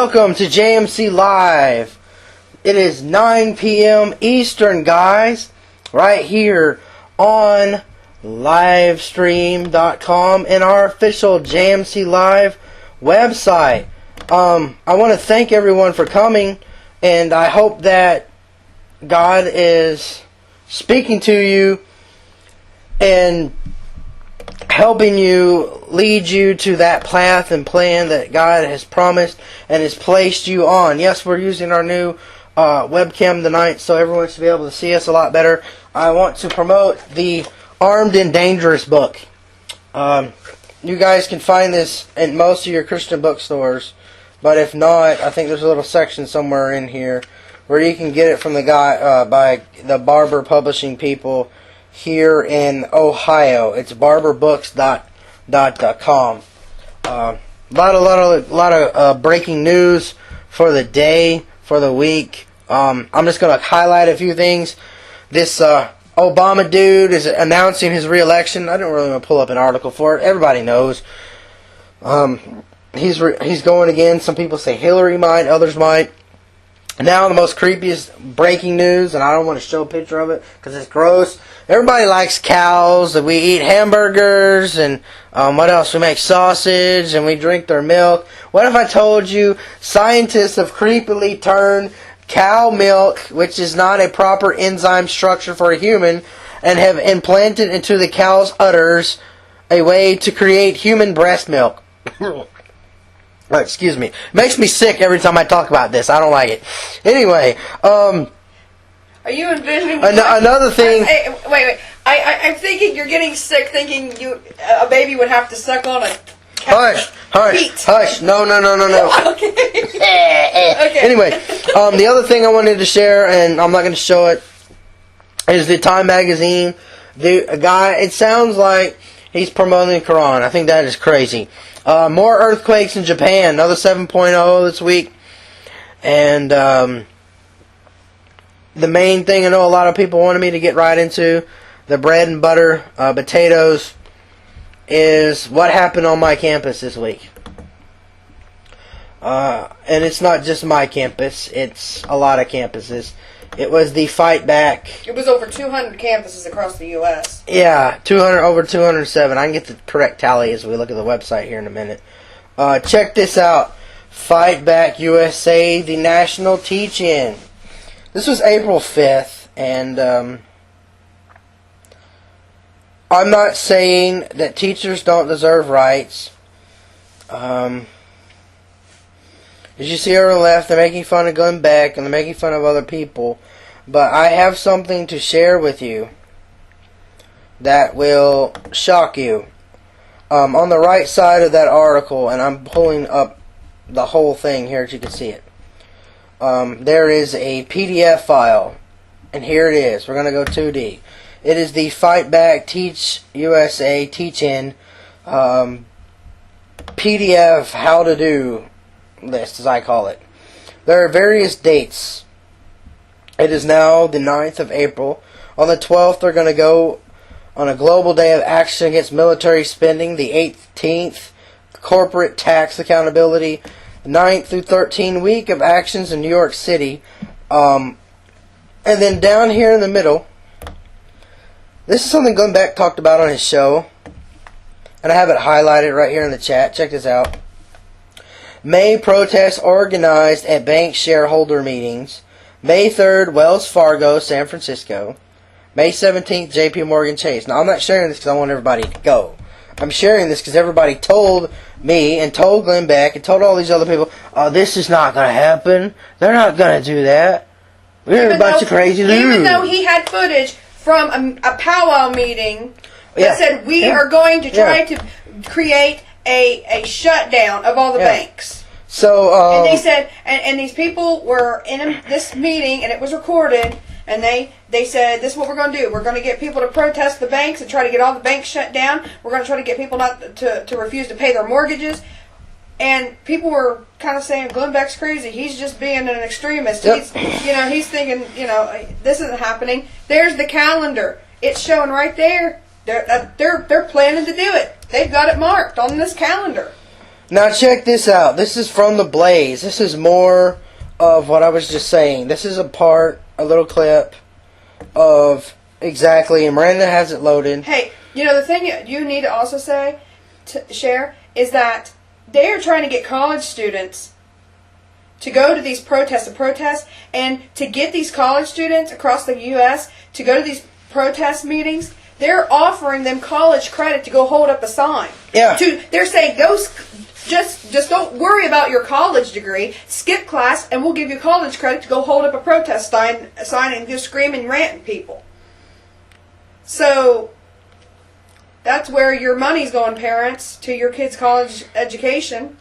Welcome to JMC Live. It is 9 p.m. Eastern, guys, right here on livestream.com and our official JMC Live website. I want to thank everyone for coming, and I hope that God is speaking to you and helping you, lead you to that path and plan that God has promised and has placed you on. Yes, we're using our new webcam tonight, so everyone should be able to see us a lot better. I want to promote the Armed and Dangerous book. You guys can find this in most of your Christian bookstores, but if not, I think there's a little section somewhere in here where you can get it from the guy by the Barber Publishing people here in Ohio. It's barberbooks.com. A lot of breaking news for the day, for the week. I'm just going to highlight a few things. This Obama dude is announcing his re-election. I didn't really want to pull up an article for it. Everybody knows. He's going again. Some people say Hillary might, others might. Now the most creepiest breaking news, and I don't want to show a picture of it because it's gross. Everybody likes cows, and we eat hamburgers, and what else? We make sausage, and we drink their milk. What if I told you scientists have creepily turned cow milk, which is not a proper enzyme structure for a human, and have implanted into the cow's udders a way to create human breast milk? Oh, excuse me. It makes me sick every time I talk about this. I don't like it. Anyway, are you envisioning another thing? Wait. I'm thinking you're getting sick thinking a baby would have to suck on a Hush. No. Okay. Okay. Anyway, the other thing I wanted to share, and I'm not going to show it, is the Time magazine. The guy, it sounds like he's promoting Qu'ran. I think that is crazy. More earthquakes in Japan, another 7.0 this week. And the main thing I know a lot of people wanted me to get right into, the bread and butter potatoes, is what happened on my campus this week. And it's not just my campus, it's a lot of campuses. It was the fight back. It was over 200 campuses across the U.S. Yeah, over 207. I can get the correct tally as we look at the website here in a minute. Check this out. Fight Back USA, the national teach-in. This was April 5th, and I'm not saying that teachers don't deserve rights. As you see over the left, they're making fun of Glenn Beck and they're making fun of other people. But I have something to share with you that will shock you. On the right side of that article, and I'm pulling up the whole thing here so you can see it. There is a PDF file, and here it is. We're going to go 2D. It is the Fight Back Teach USA Teach-In PDF How to Do list, as I call it. There are various dates. It is now the 9th of April. On the 12th, they're going to go on a global day of action against military spending. The 18th, corporate tax accountability. 9th through 13th, week of actions in New York City. And then down here in the middle, this is something Glenn Beck talked about on his show. And I have it highlighted right here in the chat. Check this out. May protests organized at bank shareholder meetings. May 3rd, Wells Fargo, San Francisco. May 17th, JP Morgan Chase. Now, I'm not sharing this because I want everybody to go. I'm sharing this because everybody told me and told Glenn Beck and told all these other people, oh, this is not going to happen. They're not going to do that. We're a bunch of crazy dudes. Even though he had footage from a powwow meeting that said we are going to try to create a shutdown of all the banks. So, and they said, and these people were in this meeting, and it was recorded, and they said, this is what we're going to do. We're going to get people to protest the banks and try to get all the banks shut down. We're going to try to get people not to refuse to pay their mortgages. And people were kind of saying, Glenn Beck's crazy. He's just being an extremist. Yep. He's thinking, this isn't happening. There's the calendar. It's showing right there. They're planning to do it. They've got it marked on this calendar. Now check this out. This is from the Blaze. This is more of what I was just saying. This is a little clip of exactly, and Miranda has it loaded. Hey, the thing you need to also share, is that they are trying to get college students to go to these protests, and to get these college students across the U.S. to go to these protest meetings. They're offering them college credit to go hold up a sign. Yeah. They're saying, just don't worry about your college degree. Skip class, and we'll give you college credit to go hold up a protest sign and just scream and rant at people. So that's where your money's going, parents, to your kids' college education.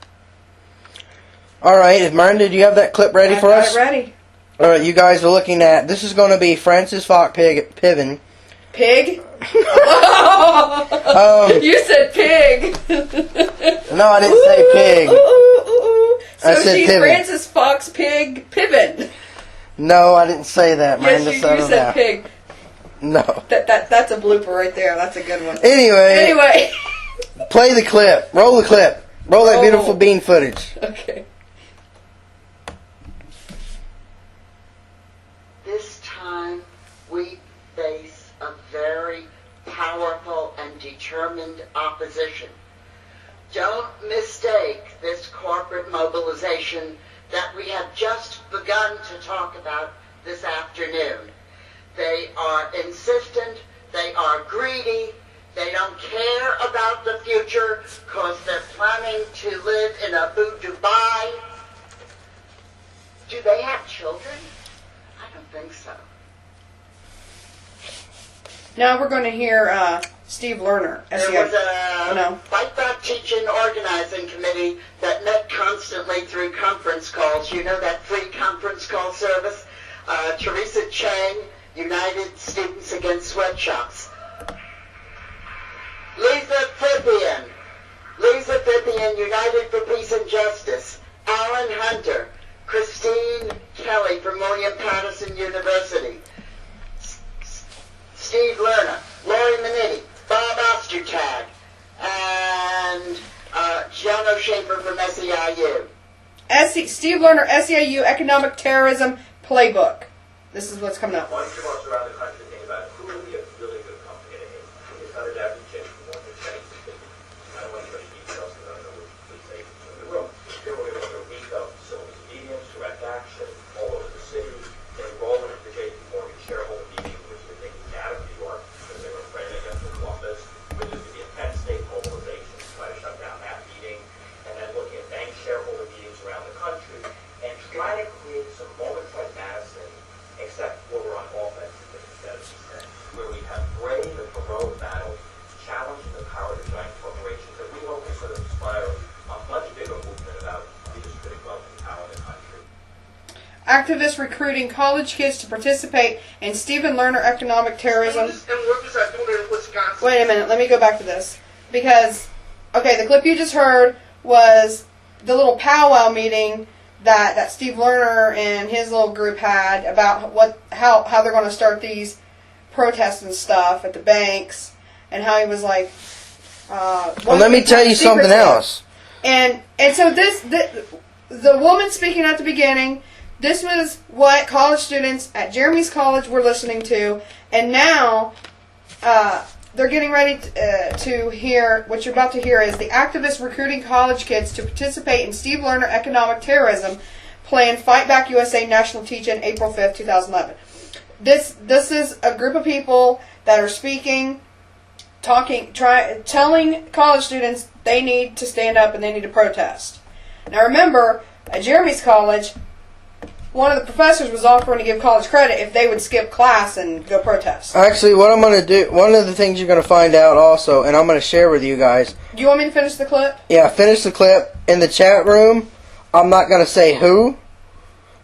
All right, Miranda, do you have that clip ready for us? I've got it ready. All right, you guys are looking at. This is going to be Francis Fox Piven. Pig? You said pig. No, I didn't say pig. So I said she's Piven. Francis Fox Pig Piven. No, I didn't say that, Miranda. Yes, you said pig. No. That's a blooper right there. That's a good one. Anyway. Play the clip. Roll the clip. Roll that beautiful bean footage. Okay. This time we face a very powerful and determined opposition. Don't mistake this corporate mobilization that we have just begun to talk about this afternoon. They are insistent, they are greedy, they don't care about the future because they're planning to live in Abu Dhabi. Do they have children? I don't think so. Now we're going to hear Steve Lerner. There was a Fight Back Teaching Organizing Committee that met constantly through conference calls. You know that free conference call service? Teresa Chang, United Students Against Sweatshops. Lisa Fippian, United for Peace and Justice. Alan Hunter. Christine Kelly from William Patterson University. Steve Lerner. Lori Minetti. Bob Ostertag. And Gianno Schaefer from SEIU. Steve Lerner, SEIU Economic Terrorism Playbook. This is what's coming up. Why don't you walk around the country think about who would be a really good company to hit? It's not a David James from Morgan Stanley. I don't want to go into details because I don't know which they in the room. Then we're going to go to week of facilities mediums, direct action, all over the city. They roll into the JP Morgan shareholder meeting, which they're taking out of New York because they were afraid against Columbus. Where there's going to be a 10-state mobilization to try to shut down that meeting. And then looking at bank shareholder meetings around the country and trying to create some moments like Madison, except where we're on offense instead of defense, where we have brave and heroic battles challenging the power of the giant corporations that we hope will sort of inspire a much bigger movement about redistributing wealth and power in the country. Activists recruiting college kids to participate in Stephen Lerner economic terrorism. And what was that doing in Wisconsin? Wait a minute, let me go back to this. Because, the clip you just heard was the little powwow meeting that Steve Lerner and his little group had about how they're going to start these protests and stuff at the banks, and how he was like, well, let me tell you something else. And so the woman speaking at the beginning, this was what college students at Jeremy's college were listening to, and now they're getting ready to hear, what you're about to hear is the activists recruiting college kids to participate in Steve Lerner economic terrorism plan Fight Back USA National Teach-In April 5th, 2011. This is a group of people that are speaking, telling college students they need to stand up and they need to protest. Now remember, at Jeremy's college, one of the professors was offering to give college credit if they would skip class and go protest. Actually, what I'm going to do, one of the things you're going to find out also, and I'm going to share with you guys. Do you want me to finish the clip? Yeah, finish the clip. In the chat room, I'm not going to say who,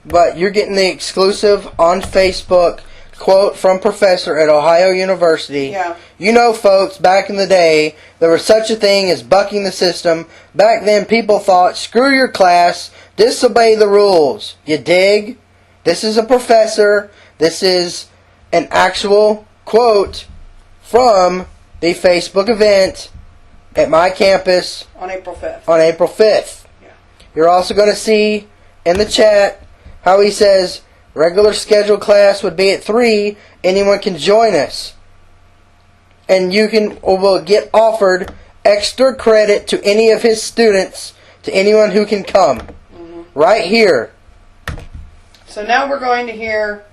but you're getting the exclusive on Facebook quote from professor at Ohio University. Yeah. You know, folks, back in the day, there was such a thing as bucking the system. Back then, people thought, screw your class, disobey the rules. You dig? This is a professor. This is an actual quote from the Facebook event at my campus On April 5th. on April 5th. Yeah. You're also going to see in the chat how he says regular scheduled class would be at 3. Anyone can join us. And you will get offered extra credit to any of his students, to anyone who can come. Mm-hmm. Right here. So now we're going to hear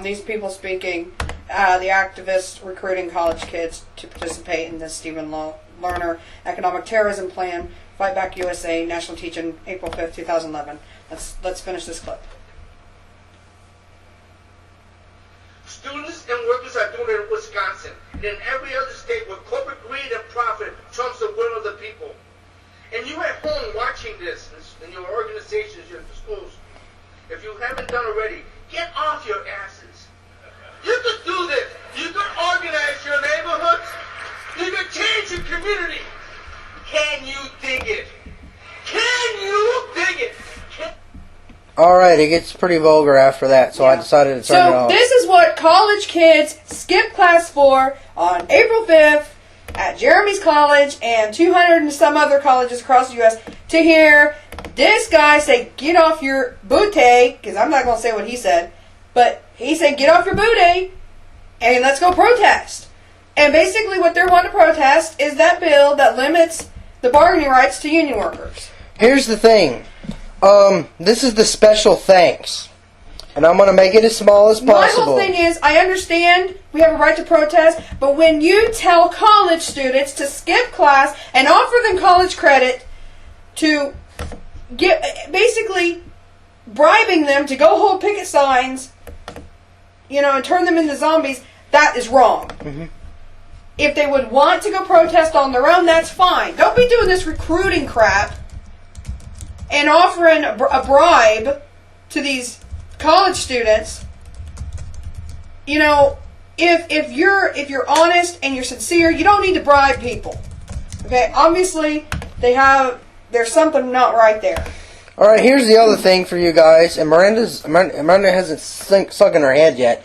these people speaking. The activists recruiting college kids to participate in the Stephen Lerner Economic Terrorism Plan, Fight Back USA, National Teach-In, April 5th, 2011. Let's finish this clip. Students and workers are doing it in Wisconsin and in every other state where corporate greed and profit trumps the will of the people. And you at home watching this in your organizations, your schools, if you haven't done already, get off your asses. You could do this. You could organize your neighborhoods. You could change your community. Can you dig it? Can you dig it? Alright, it gets pretty vulgar after that, so I decided to turn it So off. this is what college kids skip class for on April 5th at Jeremy's College and 200 and some other colleges across the U.S. to hear this guy say, get off your booty, because I'm not going to say what he said, but he said, get off your booty and let's go protest. And basically what they're wanting to protest is that bill that limits the bargaining rights to union workers. Here's the thing. This is the special thanks. And I'm going to make it as small as possible. My whole thing is, I understand we have a right to protest, but when you tell college students to skip class and offer them college credit to get, basically bribing them to go hold picket signs, and turn them into zombies, that is wrong. Mm-hmm. If they would want to go protest on their own, that's fine. Don't be doing this recruiting crap and offering a bribe to these college students. If you're honest and you're sincere, you don't need to bribe people. Okay, obviously there's something not right there. All right, here's the other thing for you guys, and Miranda hasn't sunk in her head yet.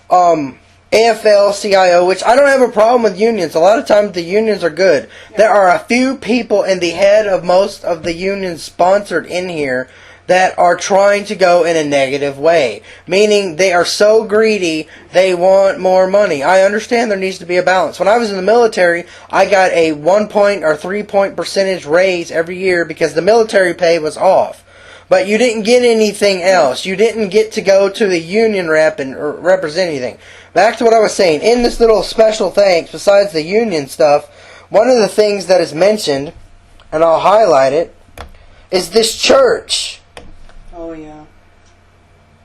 AFL-CIO, which I don't have a problem with unions. A lot of times the unions are good. Yeah. There are a few people in the head of most of the unions sponsored in here that are trying to go in a negative way. Meaning they are so greedy, they want more money. I understand there needs to be a balance. When I was in the military, I got a 1 point or 3 point percentage raise every year because the military pay was off. But you didn't get anything else. You didn't get to go to the union rep and represent anything. Back to what I was saying. In this little special thanks, besides the union stuff, one of the things that is mentioned, and I'll highlight it, is this church. Oh, yeah.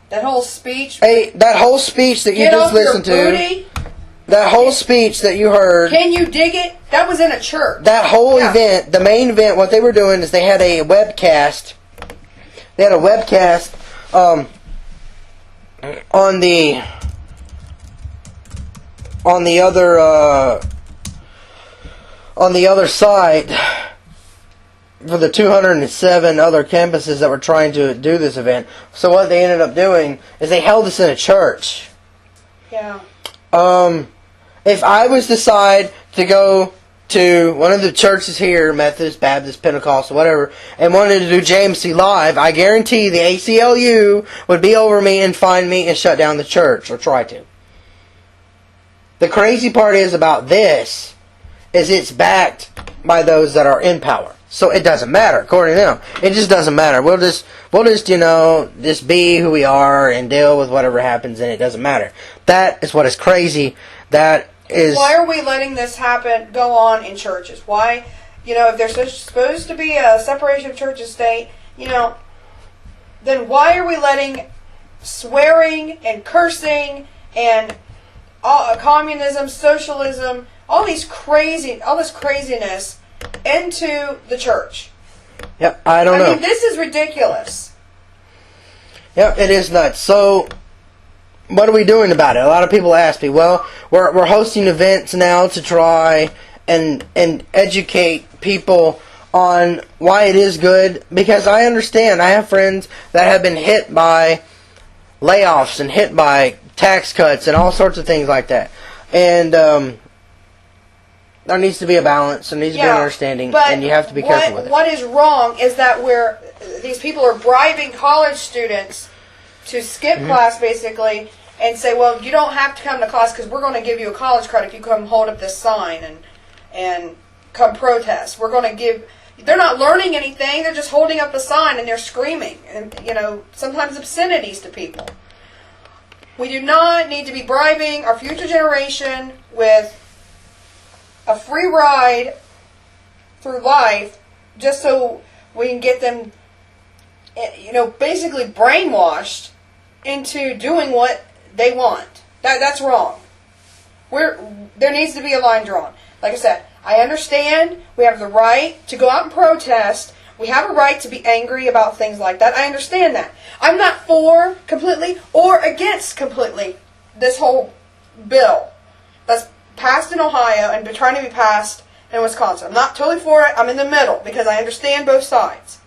That whole speech. Hey, that whole speech that you just listened to. That whole speech that you heard. Can you dig it? That was in a church. That whole event, the main event, what they were doing is they had a webcast. They had a webcast on the other side for the 207 other campuses that were trying to do this event. So what they ended up doing is they held this in a church. Yeah. If I was to decide to go to one of the churches here, Methodist, Baptist, Pentecostal, whatever, and wanted to do JMC Live, I guarantee the ACLU would be over me and find me and shut down the church, or try to. The crazy part is about this, is it's backed by those that are in power. So it doesn't matter, according to them. It just doesn't matter. We'll just just be who we are and deal with whatever happens, and it doesn't matter. That is what is crazy. That is... Why are we letting this go on in churches? Why, if there's supposed to be a separation of church and state, then why are we letting swearing and cursing and communism, socialism, all this craziness into the church? Yep, I don't know. I mean, this is ridiculous. Yep, it is nuts. So, what are we doing about it? A lot of people ask me, well, we're hosting events now to try and educate people on why it is good, because I understand. I have friends that have been hit by layoffs and hit by tax cuts and all sorts of things like that. And there needs to be a balance. There needs to be an understanding, and you have to be careful with it. What is wrong is that these people are bribing college students to skip class, basically, and say, well, you don't have to come to class because we're going to give you a college credit if you come hold up this sign and come protest. We're going to give... They're not learning anything. They're just holding up a sign and they're screaming. And, sometimes obscenities to people. We do not need to be bribing our future generation with a free ride through life just so we can get them, basically brainwashed into doing what they want. That's wrong. There needs to be a line drawn. Like I said, I understand we have the right to go out and protest. We have a right to be angry about things like that. I understand that. I'm not for completely or against completely this whole bill that's passed in Ohio and been trying to be passed in Wisconsin. I'm not totally for it. I'm in the middle because I understand both sides.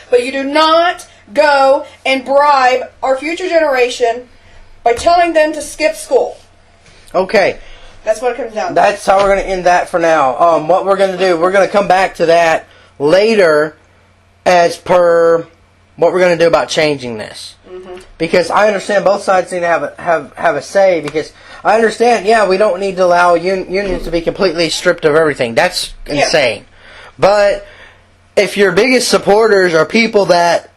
But you do not go and bribe our future generation by telling them to skip school. Okay. That's what it comes down to. That's how we're going to end that for now. What we're going to do, we're going to come back to that later as per what we're going to do about changing this. Because I understand both sides need to have a say, because I understand, we don't need to allow unions to be completely stripped of everything. That's insane. But if your biggest supporters are people that,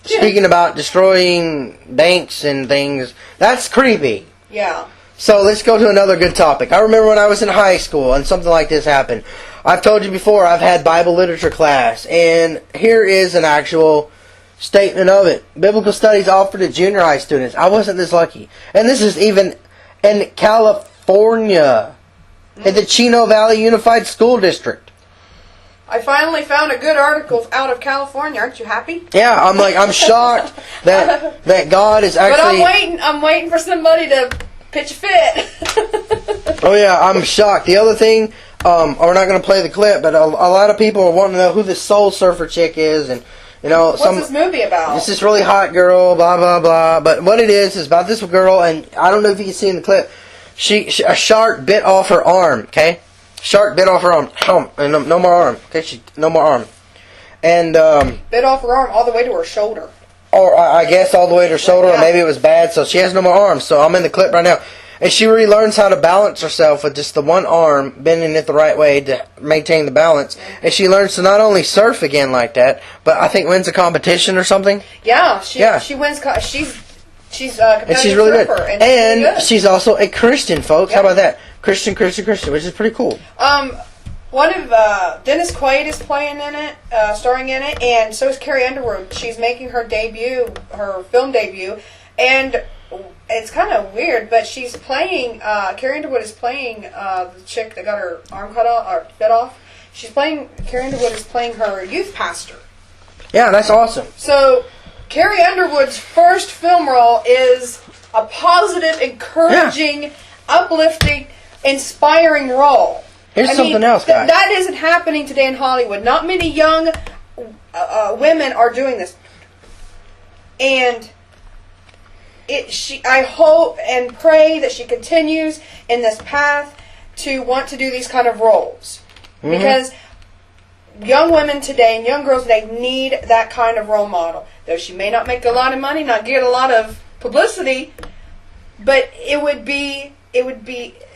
speaking about destroying banks and things, that's creepy. Yeah. So let's go to another good topic. I remember when I was in high school and something like this happened. I've told you before, I've had Bible literature class, and here is an actual statement of it. Biblical studies offered to junior high students. I wasn't this lucky. And this is even in California, in the Chino Valley Unified School District. I finally found a good article out of California. Aren't you happy? Yeah, I'm shocked that God is actually... But I'm waiting for somebody to pitch a fit. Oh yeah, I'm shocked. The other thing, we're not going to play the clip, but a lot of people are wanting to know who this Soul Surfer chick is, and what's this movie about? It's this really hot girl, blah blah blah. But what it is about this girl, and I don't know if you can see in the clip. A shark bit off her arm. Okay, shark bit off her arm. And no more arm. Okay, no more arm. And bit off her arm all the way to her shoulder. Or I guess all the way to her shoulder, or maybe it was bad, so she has no more arms. So I'm in the clip right now. And she relearns how to balance herself with just the one arm, bending it the right way to maintain the balance. And she learns to not only surf again like that, but I think wins a competition or something. Yeah, she wins. She's a competitive and she's really surfer, good. And she's also a Christian, folks. How about that? Christian, which is pretty cool. One of Dennis Quaid is playing in it, starring in it, and so is Carrie Underwood. She's making her film debut, and it's kind of weird, but she's playing. Carrie Underwood is playing the chick that got her arm cut off or bit off. Carrie Underwood is playing her youth pastor. Yeah, that's awesome. So Carrie Underwood's first film role is a positive, encouraging, uplifting, inspiring role. Here's something else, guys. That isn't happening today in Hollywood. Not many young women are doing this. And I hope and pray that she continues in this path to want to do these kind of roles. Mm-hmm. Because young women today and young girls today need that kind of role model. Though she may not make a lot of money, not get a lot of publicity, but it would be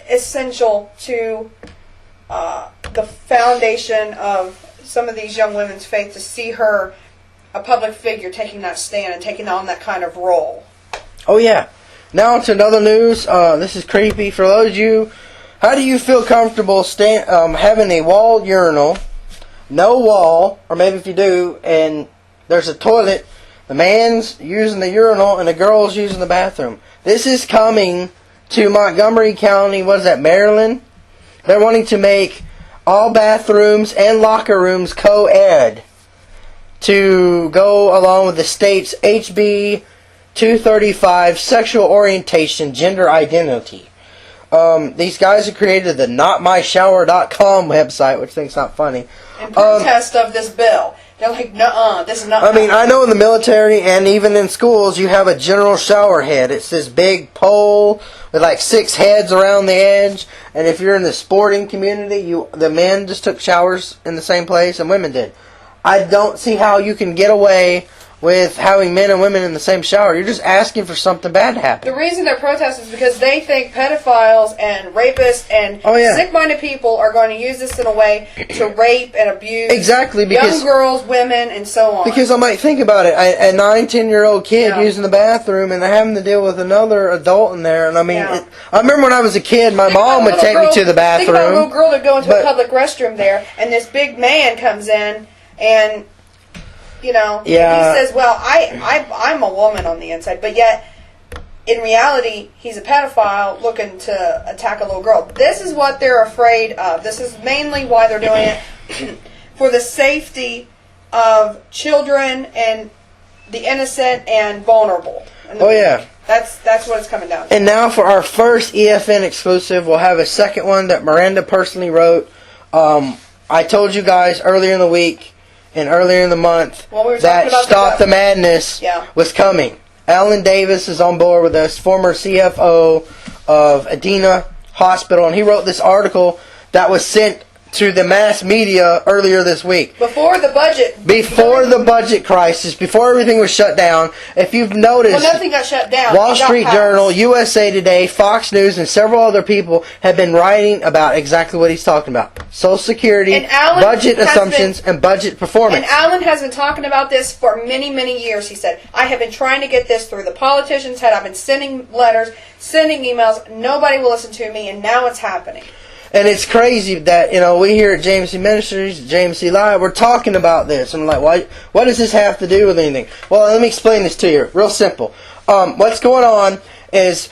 essential to the foundation of some of these young women's faith to see her a public figure taking that stand and taking on that kind of role. Oh yeah. Now to another news. This is creepy. For those of you, how do you feel comfortable having a wall urinal, no wall, or maybe if you do, and there's a toilet, the man's using the urinal and the girl's using the bathroom. This is coming to Montgomery County, what is that, Maryland? They're wanting to make all bathrooms and locker rooms co-ed to go along with the state's HB 235 sexual orientation, gender identity. These guys have created the NotMyShower.com website, which thinks not funny. In protest of this bill. They're like, nuh-uh, this is not. I mean, I know in the military and even in schools, you have a general shower head. It's this big pole with like 6 heads around the edge. And if you're in the sporting community, the men just took showers in the same place and women did. I don't see how you can get away with having men and women in the same shower. You're just asking for something bad to happen. The reason they're protesting is because they think pedophiles and rapists and sick-minded people are going to use this in a way to rape and abuse young girls, women, and so on. Because I might think about it, a 9-10-year-old kid using the bathroom and having to deal with another adult in there. And I mean, I remember when I was a kid, my mom would take me to the bathroom. Think about a little girl that go into a public restroom there, and this big man comes in and... You know, he says, well, I'm a woman on the inside, but yet, in reality, he's a pedophile looking to attack a little girl. This is what they're afraid of. This is mainly why they're doing it, for the safety of children and the innocent and vulnerable. That's what it's coming down to. And now for our first EFN exclusive, we'll have a second one that Miranda personally wrote. I told you guys earlier in the week, and earlier in the month, that Stop the Madness was coming. Alan Davis is on board with us, former CFO of Adena Hospital, and he wrote this article that was sent to the mass media earlier this week. Before the budget crisis, before everything was shut down. If you've noticed, nothing got shut down. Wall Street Journal, USA Today, Fox News, and several other people have been writing about exactly what he's talking about. Social Security, budget assumptions, and budget performance. And Alan has been talking about this for many, many years. He said, I have been trying to get this through the politicians' head. I've been sending letters, sending emails. Nobody will listen to me, and now it's happening. And it's crazy that, we here at JMC Ministries, JMC Live, we're talking about this. I'm like, what does this have to do with anything? Well, let me explain this to you. Real simple. What's going on is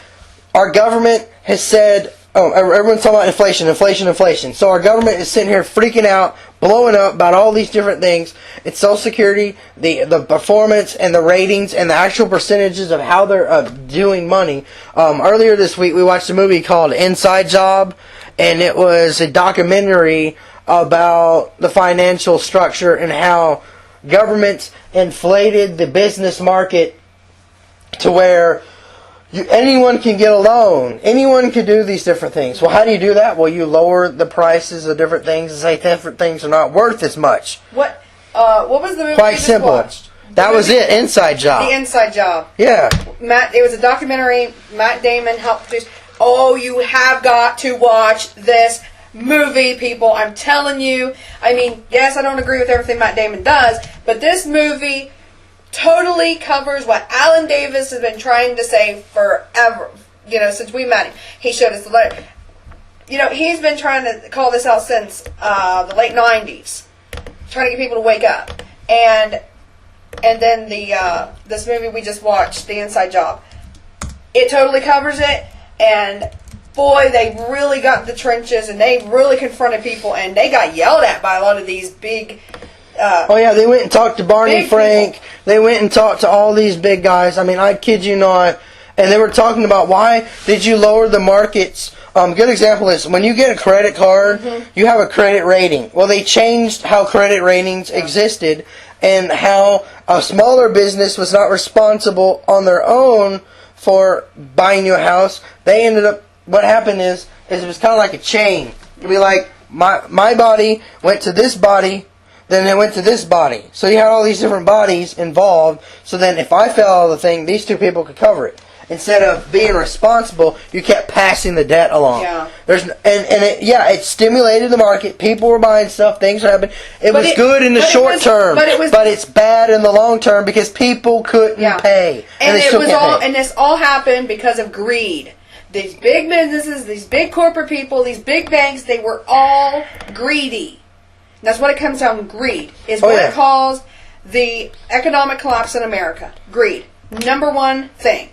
our government has said, everyone's talking about inflation. So our government is sitting here freaking out, blowing up about all these different things. It's Social Security, the performance and the ratings and the actual percentages of how they're doing money. Earlier this week, we watched a movie called Inside Job. And it was a documentary about the financial structure and how governments inflated the business market to where anyone can get a loan. Anyone can do these different things. Well, how do you do that? Well, you lower the prices of different things and say different things are not worth as much. What was the movie Quite simple. Watched? That was it, Inside Job. The Inside Job. Yeah. It was a documentary. Matt Damon helped produce. Oh, you have got to watch this movie, people. I'm telling you. I mean, yes, I don't agree with everything Matt Damon does, but this movie totally covers what Alan Davis has been trying to say forever, since we met him. He showed us the letter. He's been trying to call this out since the late 90s, trying to get people to wake up. And then this movie we just watched, The Inside Job, it totally covers it. And boy, they really got in the trenches, and they really confronted people, and they got yelled at by a lot of these big. They went and talked to Barney Frank. People. They went and talked to all these big guys. I mean, I kid you not. And they were talking about, why did you lower the markets? Good example is when you get a credit card, you have a credit rating. Well, they changed how credit ratings existed, and how a smaller business was not responsible on their own for buying you a house. They ended up, what happened is it was kind of like a chain. It'd be like, my body went to this body, then it went to this body. So you had all these different bodies involved, so then if I fell out of the thing, these two people could cover it. Instead of being responsible, you kept passing the debt along. Yeah. It stimulated the market. People were buying stuff. Things were happening. It was good in the short term, but it's bad in the long term because people couldn't pay, and they still can't pay. And this all happened because of greed. These big businesses, these big corporate people, these big banks, they were all greedy. And that's what it comes down to. Greed is what it caused the economic collapse in America. Greed, number one thing.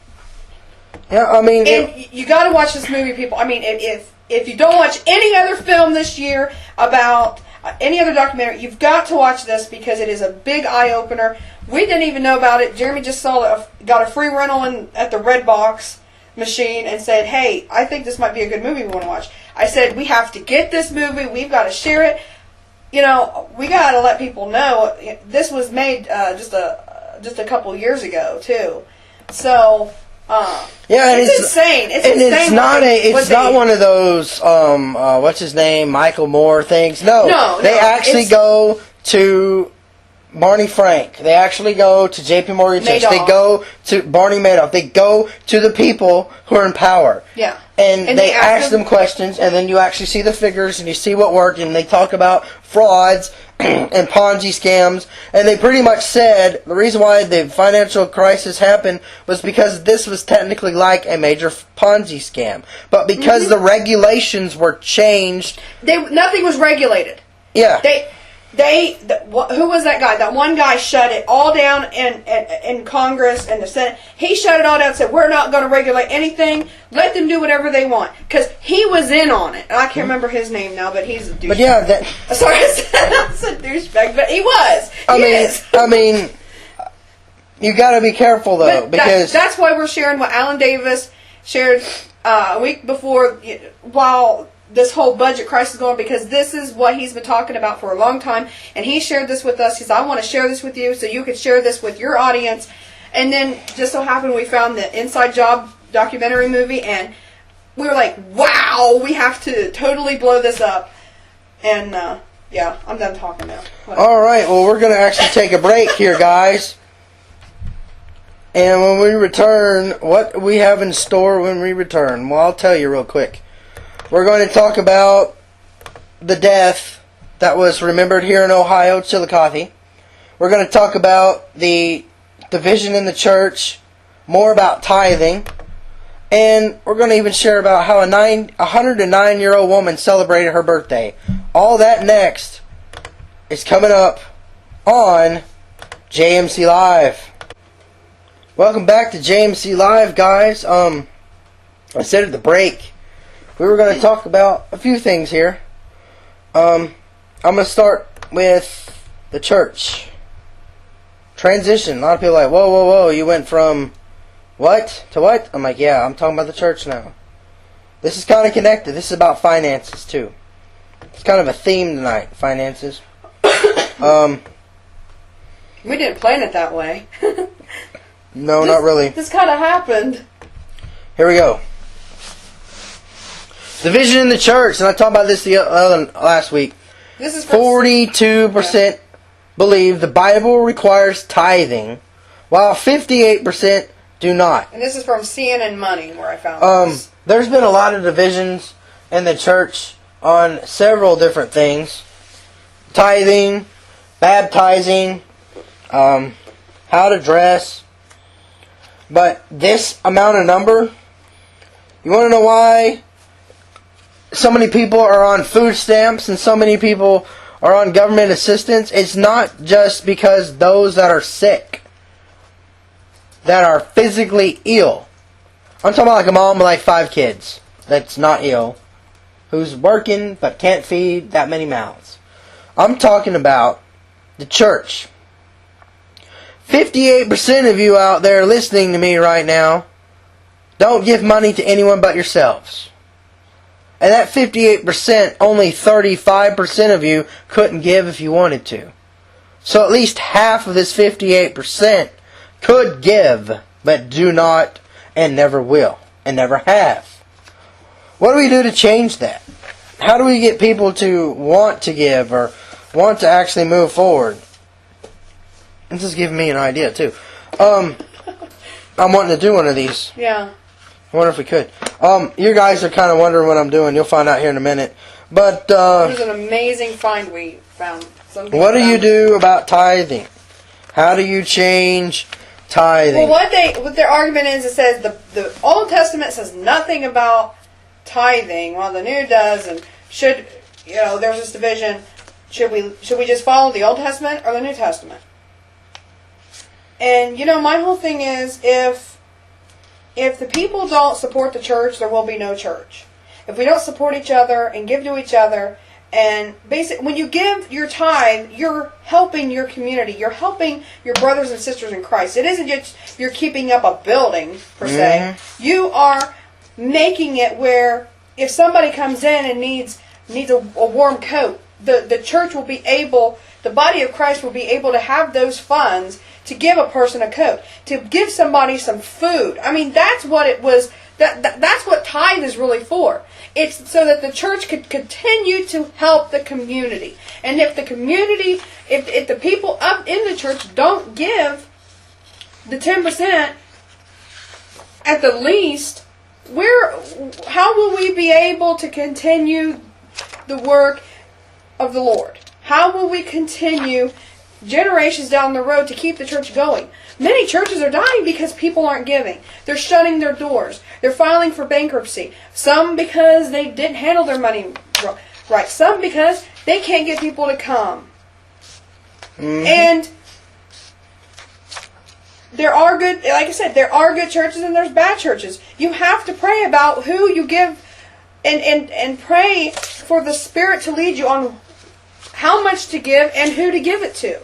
Yeah, I mean, you got to watch this movie, people. I mean, if you don't watch any other film this year about any other documentary, you've got to watch this because it is a big eye opener. We didn't even know about it. Jeremy just got a free rental at the Redbox machine and said, "Hey, I think this might be a good movie we want to watch." I said, "We have to get this movie. We've got to share it." you know, we got to let people know this was made just a couple years ago too. So yeah, and it's insane. It's and insane. It's not one of those what's his name, Michael Moore things. No, they actually go to Barney Frank. They actually go to J.P. Morgan Chase. They go to Barney Madoff. They go to the people who are in power. Yeah. And they ask them questions, and then you actually see the figures, and you see what worked, and they talk about frauds and Ponzi scams, and they pretty much said the reason why the financial crisis happened was because this was technically like a major Ponzi scam. But because the regulations were changed... nothing was regulated. Yeah. Who was that guy? That one guy shut it all down in Congress and the Senate. He shut it all down and said, we're not going to regulate anything. Let them do whatever they want. Because he was in on it. I can't remember his name now, but he's a douchebag. But yeah, sorry, I said douchebag, but he was. I mean, you got to be careful though, but because that's why we're sharing what Alan Davis shared a week before, while this whole budget crisis is going on, because this is what he's been talking about for a long time, and he shared this with us. He said, I want to share this with you so you could share this with your audience. And then just so happened we found the Inside Job documentary movie, and we were like, wow, we have to totally blow this up. And yeah, I'm done talking now. Alright, well, we're going to actually take a break here, guys. And when we return, what we have in store when we return, well, I'll tell you real quick. We're going to talk about the death that was remembered here in Ohio, Chillicothe. We're going to talk about the division in the church, more about tithing, and we're going to even share about how a 109-year-old woman celebrated her birthday. All that next is coming up on JMC Live. Welcome back to JMC Live, guys. I said at the break, we were going to talk about a few things here. I'm going to start with the church. Transition. A lot of people are like, whoa, whoa, whoa, you went from what to what? I'm like, yeah, I'm talking about the church now. This is kind of connected. This is about finances, too. It's kind of a theme tonight, finances. We didn't plan it that way. No, not really. This kind of happened. Here we go. Division in the church, and I talked about this last week. This is 42% believe the Bible requires tithing, while 58% do not. And this is from CNN Money, where I found this. There's been a lot of divisions in the church on several different things. Tithing, baptizing, how to dress. But this amount of number, you want to know why so many people are on food stamps and so many people are on government assistance? It's not just because those that are sick, that are physically ill. I'm talking about like a mom with like 5 kids that's not ill, who's working but can't feed that many mouths. I'm talking about the church. 58% of you out there listening to me right now don't give money to anyone but yourselves. And that 58%, only 35% of you couldn't give if you wanted to. So at least half of this 58% could give, but do not and never will and never have. What do we do to change that? How do we get people to want to give or want to actually move forward? This is giving me an idea too. I'm wanting to do one of these. Yeah. I wonder if we could. You guys are kind of wondering what I'm doing. You'll find out here in a minute. But there's an amazing find we found. What do you do about tithing? How do you change tithing? Well, what their argument is, it says the Old Testament says nothing about tithing, while the New does. And should there's this division? Should we just follow the Old Testament or the New Testament? And my whole thing is, if the people don't support the church, there will be no church. If we don't support each other and give to each other, and basically, when you give your tithe, you're helping your community. You're helping your brothers and sisters in Christ. It isn't just you're keeping up a building, per se. You are making it where if somebody comes in and needs a warm coat, the church will be able, the body of Christ will be able to have those funds to give a person a coat, to give somebody some food. I mean, that's what it was. That's what tithe is really for. It's so that the church could continue to help the community. And if the community, if the people up in the church don't give the 10% at the least, how will we be able to continue the work of the Lord? How will we continue generations down the road to keep the church going? Many churches are dying because people aren't giving. They're shutting their doors. They're filing for bankruptcy. Some because they didn't handle their money right. Some because they can't get people to come. Mm-hmm. And there are good, like I said, there are good churches and there's bad churches. You have to pray about who you give and pray for the Spirit to lead you on how much to give and who to give it to.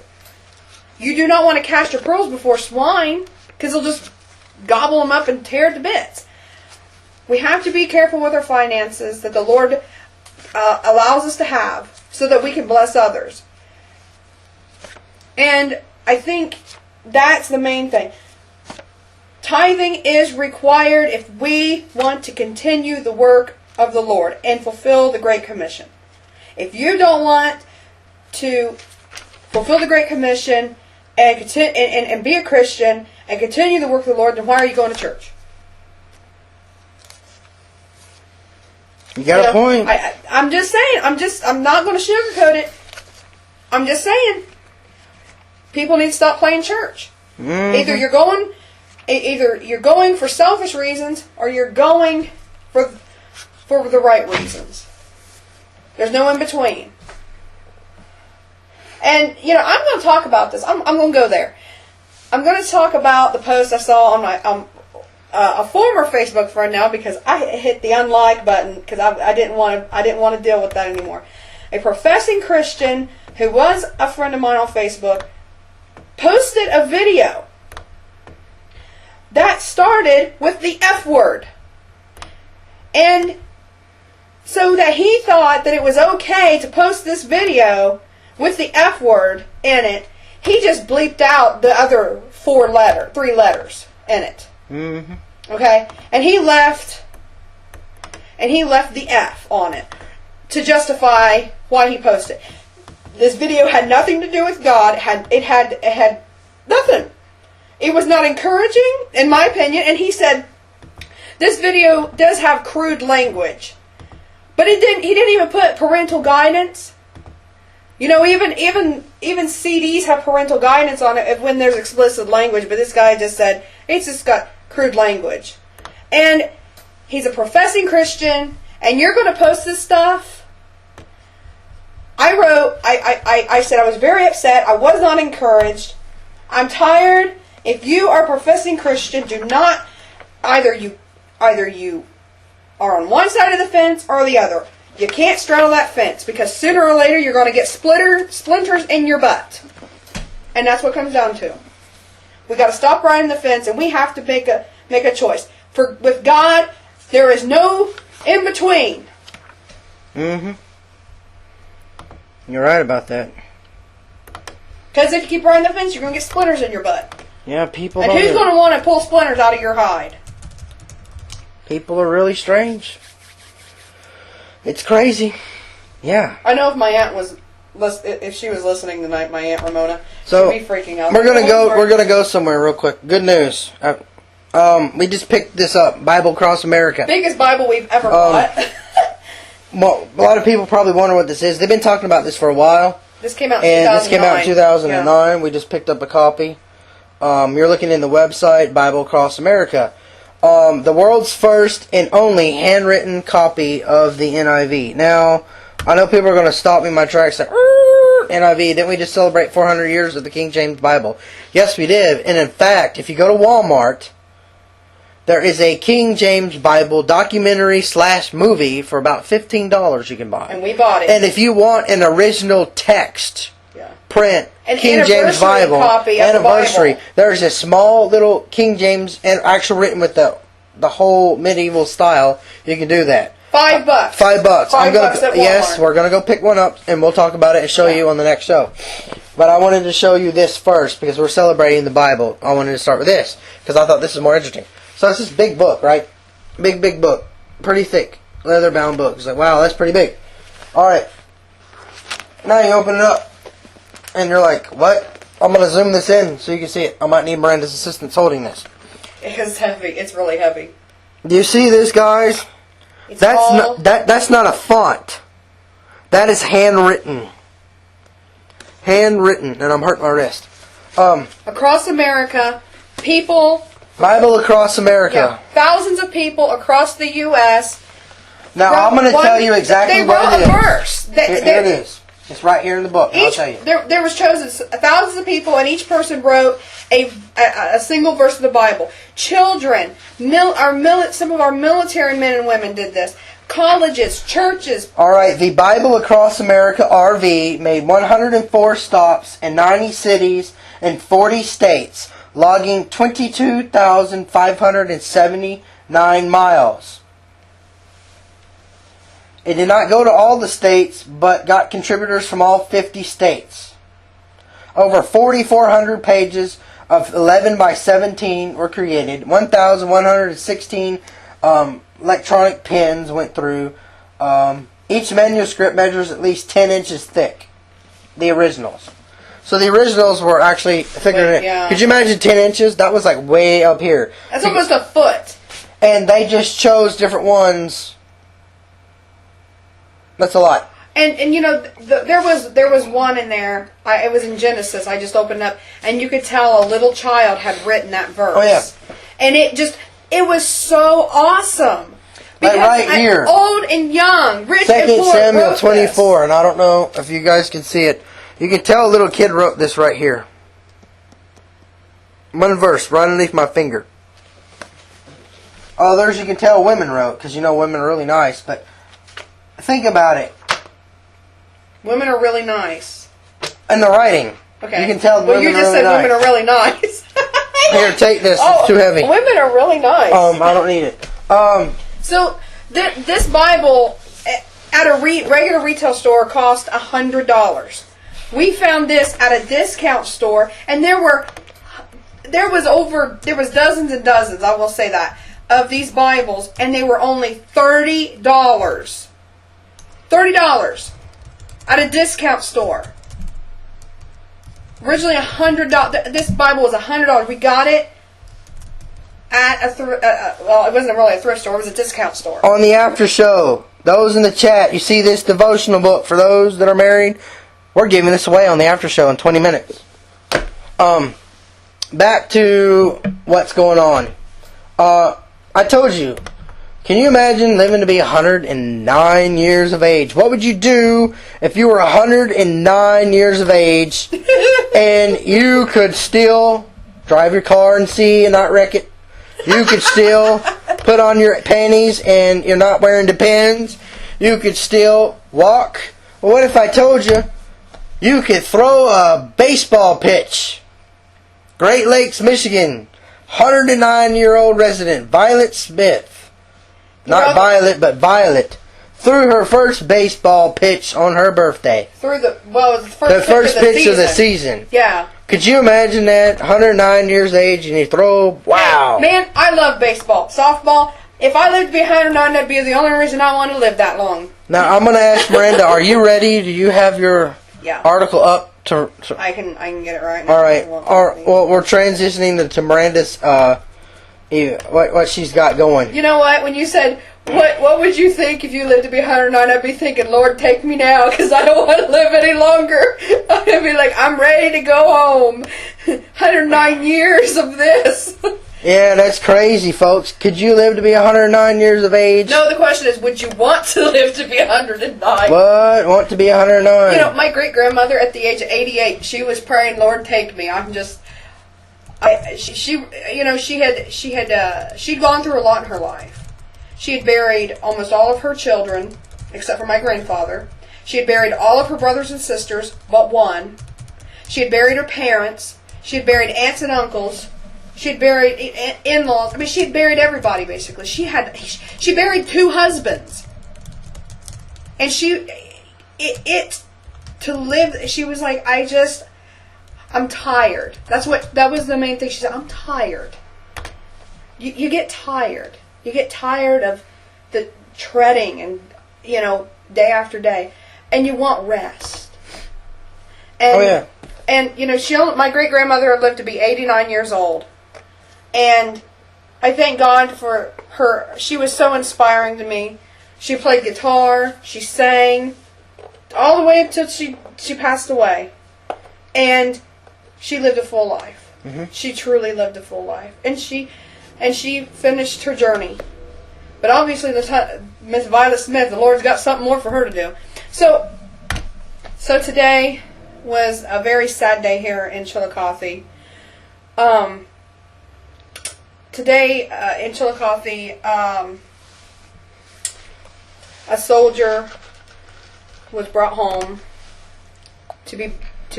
You do not want to cast your pearls before swine, because they'll just gobble them up and tear it to bits. We have to be careful with our finances that the Lord allows us to have, so that we can bless others. And I think that's the main thing. Tithing is required if we want to continue the work of the Lord and fulfill the Great Commission. If you don't want to fulfill the Great Commission and be a Christian and continue the work of the Lord, then why are you going to church? You got a point. I'm just saying. I'm not going to sugarcoat it. I'm just saying. People need to stop playing church. Mm-hmm. Either you're going for selfish reasons, or you're going for the right reasons. There's no in between. And, I'm going to talk about this. I'm going to go there. I'm going to talk about the post I saw on my a former Facebook friend now, because I hit the unlike button because I didn't want to deal with that anymore. A professing Christian who was a friend of mine on Facebook posted a video that started with the F word. And so that he thought that it was okay to post this video with the F word in it, he just bleeped out the other 3 letters in it. Mm-hmm. Okay? And he left the F on it to justify why he posted. This video had nothing to do with God. It had nothing. It was not encouraging, in my opinion, and he said this video does have crude language. But he didn't even put parental guidance. Even CDs have parental guidance on it when there's explicit language, but this guy just said, it's just got crude language. And he's a professing Christian, and you're going to post this stuff? I said I was very upset. I was not encouraged. I'm tired. If you are a professing Christian, do not, either you are on one side of the fence or the other. You can't straddle that fence, because sooner or later you're going to get splinters in your butt. And that's what it comes down to. We got to stop riding the fence, and we have to make a choice. With God, there is no in between. Mm-hmm. You're right about that. Because if you keep riding the fence, you're going to get splinters in your butt. Yeah, people. And who's going to want to pull splinters out of your hide? People are really strange. It's crazy. Yeah. I know if my aunt if she was listening tonight, my Aunt Ramona, so she'd be freaking out. We're gonna go somewhere real quick. Good news. We just picked this up. Bible Cross America. Biggest Bible we've ever bought. Well, a lot of people probably wonder what this is. They've been talking about this for a while. This came out in 2009. This came out in 2009. Yeah. We just picked up a copy. You're looking in the website, Bible Cross America. The world's first and only handwritten copy of the NIV. Now, I know people are going to stop me in my tracks and say, NIV, didn't we just celebrate 400 years of the King James Bible? Yes, we did. And in fact, if you go to Walmart, there is a King James Bible documentary/movie for about $15 you can buy. And we bought it. And if you want an original text print, an King James Bible copy anniversary, there's a small little King James and actually written with the whole medieval style. You can do that. $5. $5. $5 at Walmart. Yes, we're gonna go pick one up, and we'll talk about it and show you on the next show. But I wanted to show you this first because we're celebrating the Bible. I wanted to start with this because I thought this is more interesting. So it's this big book, right? Big book, pretty thick, leather-bound book. It's like, wow, that's pretty big. All right, now you open it up, and you're like, what? I'm gonna zoom this in so you can see it. I might need Miranda's assistance holding this. It's heavy. It's really heavy. Do you see this, guys? It's That's not a font. That is handwritten. Handwritten, and I'm hurting my wrist. Across America, people. Bible across America. Yeah, thousands of people across the U.S. Now I'm going to tell you exactly what it is. They wrote a verse. Here it is. It's right here in the book. I'll tell you. There was chosen thousands of people, and each person wrote a single verse of the Bible. Children, some of our military men and women did this. Colleges, churches. All right, the Bible Across America RV made 104 stops in 90 cities and 40 states, logging 22,579 miles. It did not go to all the states, but got contributors from all 50 states. Over 4,400 pages of 11 by 17 were created. 1,116 electronic pens went through. Each manuscript measures at least 10 inches thick. The originals. So the originals were actually figuring it. Yeah. Could you imagine 10 inches? That was like way up here. That's almost a foot. And they just chose different ones. That's a lot. And you know, there was one in there. It was in Genesis. I just opened up, and you could tell a little child had written that verse. Oh yeah. And it was so awesome. Like right here, old and young, rich 2 and poor. Samuel 24, and I don't know if you guys can see it. You can tell a little kid wrote this right here. One verse right underneath my finger. Others you can tell women wrote, because you know women are really nice, but think about it. Women are really nice. And the writing. Okay. You can tell women are really nice. Well, you just said women are really nice. Here, take this. It's too heavy. Women are really nice. I don't need it. So, this Bible at a regular retail store cost $100. We found this at a discount store, and there was dozens and dozens, I will say that, of these Bibles, and they were only $30. $30 at a discount store. Originally $100. This Bible was $100. We got it at it wasn't really a thrift store. It was a discount store. On the after show, those in the chat, you see this devotional book for those that are married. We're giving this away on the after show in 20 minutes. Back to what's going on. I told you. Can you imagine living to be 109 years of age? What would you do if you were 109 years of age and you could still drive your car and see and not wreck it? You could still put on your panties and you're not wearing Depends. You could still walk. Well, what if I told you you could throw a baseball pitch? Great Lakes, Michigan, 109-year-old resident Violet Smith. Not Violet, but Violet. Threw her first baseball pitch on her birthday. It was the first pitch of the season. Yeah. Could you imagine that? 109 years of age and you throw... Wow. Man, I love baseball. Softball. If I lived to be 109, that'd be the only reason I want to live that long. Now, I'm going to ask Miranda, are you ready? Do you have your article up? I can get it right now. All right. Well, we're transitioning to Miranda's... what she's got going. You know what? When you said, what would you think if you lived to be 109? I'd be thinking, Lord, take me now, because I don't want to live any longer. I'd be like, I'm ready to go home. 109 years of this. Yeah, that's crazy, folks. Could you live to be 109 years of age? No, the question is, would you want to live to be 109? What? Want to be 109? You know, my great-grandmother at the age of 88, she was praying, Lord, take me. She'd gone through a lot in her life. She had buried almost all of her children, except for my grandfather. She had buried all of her brothers and sisters, but one. She had buried her parents. She had buried aunts and uncles. She had buried in-laws. I mean, she had buried everybody, basically. She buried 2 husbands. And to live, she was like, I'm tired. That was the main thing. She said, I'm tired. You get tired. You get tired of the treading and, day after day. And you want rest. And, oh, yeah. And, my great-grandmother lived to be 89 years old. And I thank God for her. She was so inspiring to me. She played guitar. She sang. All the way until she passed away. And she lived a full life. Mm-hmm. She truly lived a full life. And she finished her journey. But obviously, Miss Violet Smith, the Lord's got something more for her to do. So today was a very sad day here in Chillicothe. Today in Chillicothe, a soldier was brought home to be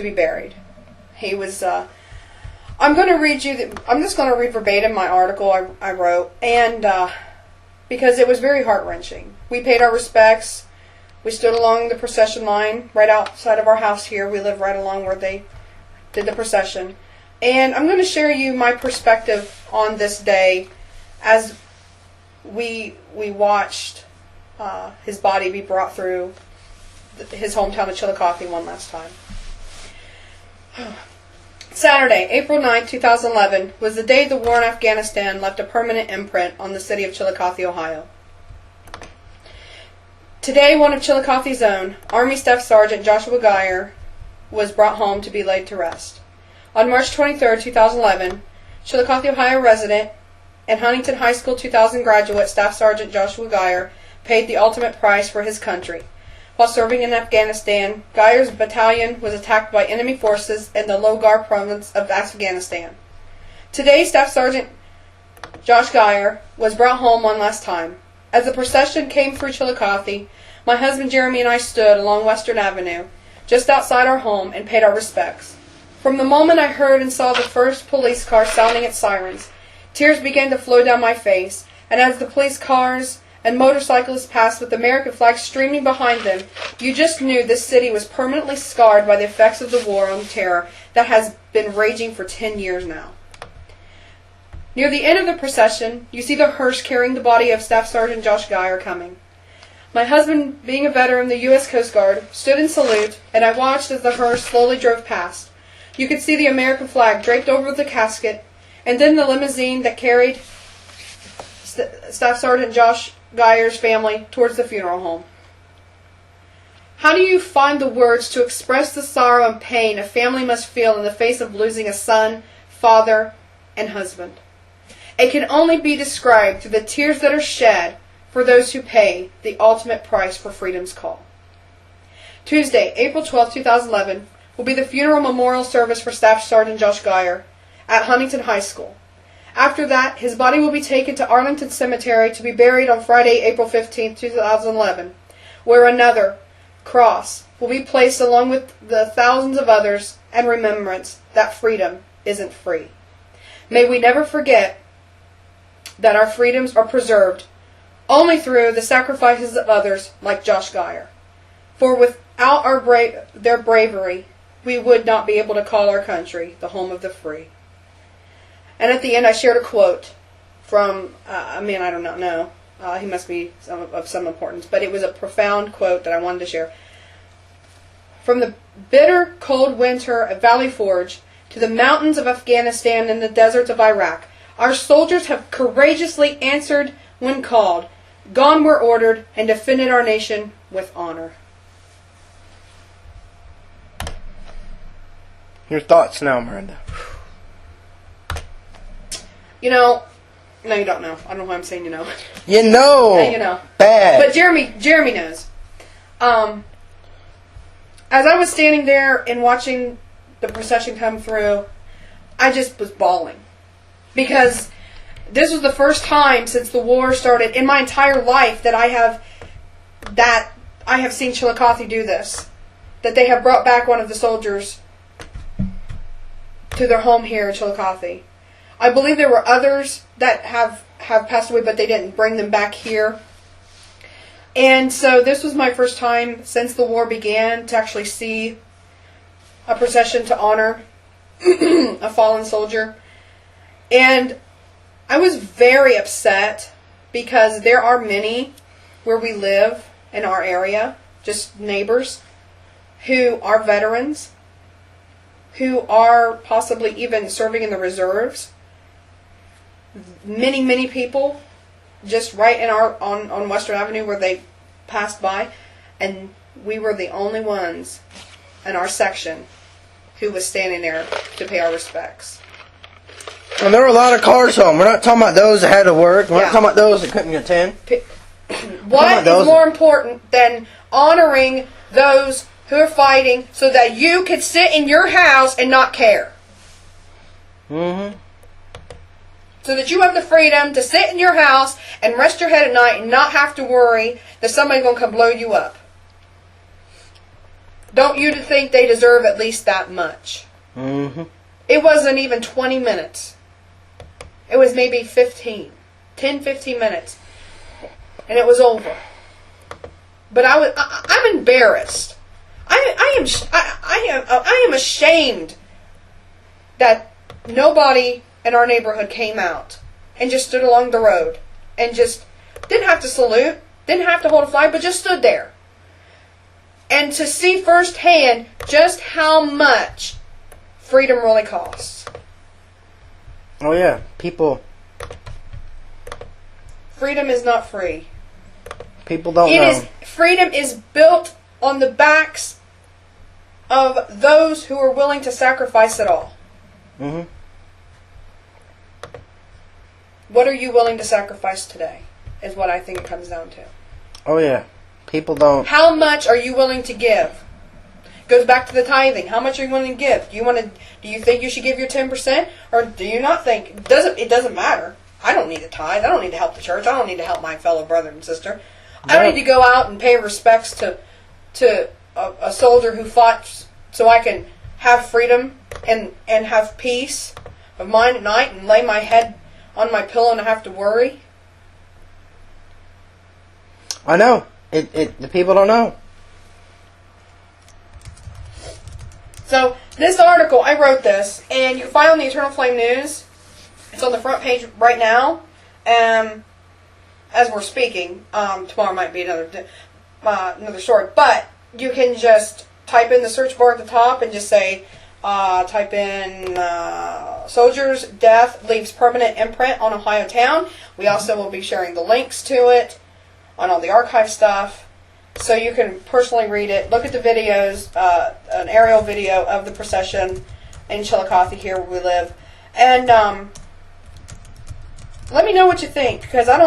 buried. He was. I'm going to read you. I'm just going to read verbatim my article I wrote, and because it was very heart-wrenching. We paid our respects. We stood along the procession line right outside of our house here. We live right along where they did the procession. And I'm going to share you my perspective on this day as we watched his body be brought through his hometown of Chillicothe one last time. Saturday, April 9, 2011, was the day the war in Afghanistan left a permanent imprint on the city of Chillicothe, Ohio. Today, one of Chillicothe's own, Army Staff Sergeant Joshua Geyer, was brought home to be laid to rest. On March 23, 2011, Chillicothe, Ohio resident and Huntington High School 2000 graduate Staff Sergeant Joshua Geyer paid the ultimate price for his country. While serving in Afghanistan, Geyer's battalion was attacked by enemy forces in the Logar province of Afghanistan. Today, Staff Sergeant Josh Geyer was brought home one last time. As the procession came through Chillicothe, my husband Jeremy and I stood along Western Avenue, just outside our home, and paid our respects. From the moment I heard and saw the first police car sounding its sirens, tears began to flow down my face, and as the police cars and motorcyclists passed with American flags streaming behind them, you just knew this city was permanently scarred by the effects of the war on terror that has been raging for 10 years now. Near the end of the procession, you see the hearse carrying the body of Staff Sergeant Josh Geyer coming. My husband, being a veteran of the U.S. Coast Guard, stood in salute, and I watched as the hearse slowly drove past. You could see the American flag draped over the casket, and then the limousine that carried Staff Sergeant Josh Geyer's family towards the funeral home. How do you find the words to express the sorrow and pain a family must feel in the face of losing a son, father, and husband? It can only be described through the tears that are shed for those who pay the ultimate price for freedom's call. Tuesday, April 12, 2011, will be the funeral memorial service for Staff Sergeant Josh Geyer at Huntington High School. After that, his body will be taken to Arlington Cemetery to be buried on Friday, April 15, 2011, where another cross will be placed along with the thousands of others in remembrance that freedom isn't free. May we never forget that our freedoms are preserved only through the sacrifices of others like Josh Geyer. For without their bravery, we would not be able to call our country the home of the free. And at the end, I shared a quote from a man I do not know. He must be of some importance, but it was a profound quote that I wanted to share. From the bitter, cold winter at Valley Forge to the mountains of Afghanistan and the deserts of Iraq, our soldiers have courageously answered when called, gone where ordered, and defended our nation with honor. Your thoughts now, Miranda. No, you don't know. I don't know why I'm saying you know. You know. Yeah, you know. Bad. But Jeremy knows. As I was standing there and watching the procession come through, I just was bawling. Because this was the first time since the war started in my entire life that I have seen Chillicothe do this. That they have brought back one of the soldiers to their home here in Chillicothe. I believe there were others that have passed away, but they didn't bring them back here. And so this was my first time since the war began to actually see a procession to honor a fallen soldier. And I was very upset because there are many where we live in our area, just neighbors, who are veterans, who are possibly even serving in the reserves. Many people just right in on Western Avenue where they passed by, and we were the only ones in our section who was standing there to pay our respects. And there were a lot of cars home. We're not talking about those that had to work. We're not talking about those that couldn't attend. What is more important than honoring those who are fighting so that you could sit in your house and not care? Mm-hmm. So that you have the freedom to sit in your house and rest your head at night and not have to worry that somebody's going to come blow you up. Don't you think they deserve at least that much? Mm-hmm. It wasn't even 20 minutes. It was maybe 10, 15 minutes. And it was over. But I'm embarrassed. I am ashamed that nobody in our neighborhood came out and just stood along the road and just didn't have to salute, didn't have to hold a flag, but just stood there. And to see firsthand just how much freedom really costs. Oh yeah, people. Freedom is not free. People don't know. Freedom is built on the backs of those who are willing to sacrifice it all. Mm-hmm. What are you willing to sacrifice today? Is what I think it comes down to. Oh yeah, people don't. How much are you willing to give? Goes back to the tithing. How much are you willing to give? Do you think you should give your 10%, or do you not think it doesn't matter? I don't need to tithe. I don't need to help the church. I don't need to help my fellow brother and sister. I don't need to go out and pay respects to a soldier who fought so I can have freedom and have peace of mind at night and lay my head on my pillow and not have to worry. I know. The people don't know. So, this article, I wrote this, and you can find it on the Eternal Flame News. It's on the front page right now. As we're speaking, tomorrow might be another story. But you can just type in the search bar at the top and just say, type in Soldier's Death Leaves Permanent Imprint on Ohio Town. We also will be sharing the links to it on all the archive stuff. So you can personally read it. Look at the videos, an aerial video of the procession in Chillicothe here where we live. And let me know what you think, because I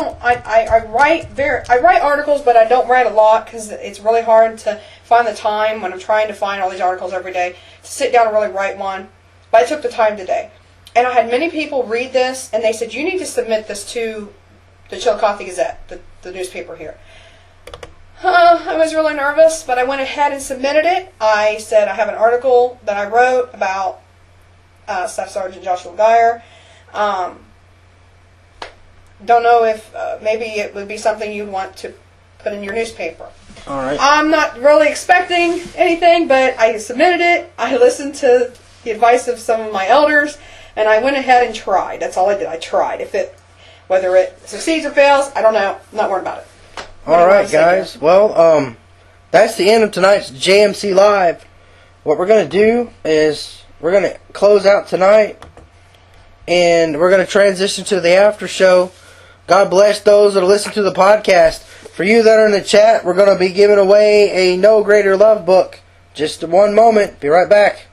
write articles, but I don't write a lot because it's really hard to find the time when I'm trying to find all these articles every day to sit down and really write one. But I took the time today. And I had many people read this, and they said, you need to submit this to the Chillicothe Gazette, the newspaper here. I was really nervous, but I went ahead and submitted it. I said I have an article that I wrote about Staff Sergeant Joshua Geyer. Don't know if maybe it would be something you'd want to put in your newspaper. All right. I'm not really expecting anything, but I submitted it. I listened to the advice of some of my elders, and I went ahead and tried. That's all I did. I tried. Whether it succeeds or fails, I don't know. I'm not worried about it. All right, guys. Well, that's the end of tonight's JMC Live. What we're going to do is we're going to close out tonight, and we're going to transition to the after show. God bless those that listen to the podcast. For you that are in the chat, we're going to be giving away a No Greater Love book. Just one moment. Be right back.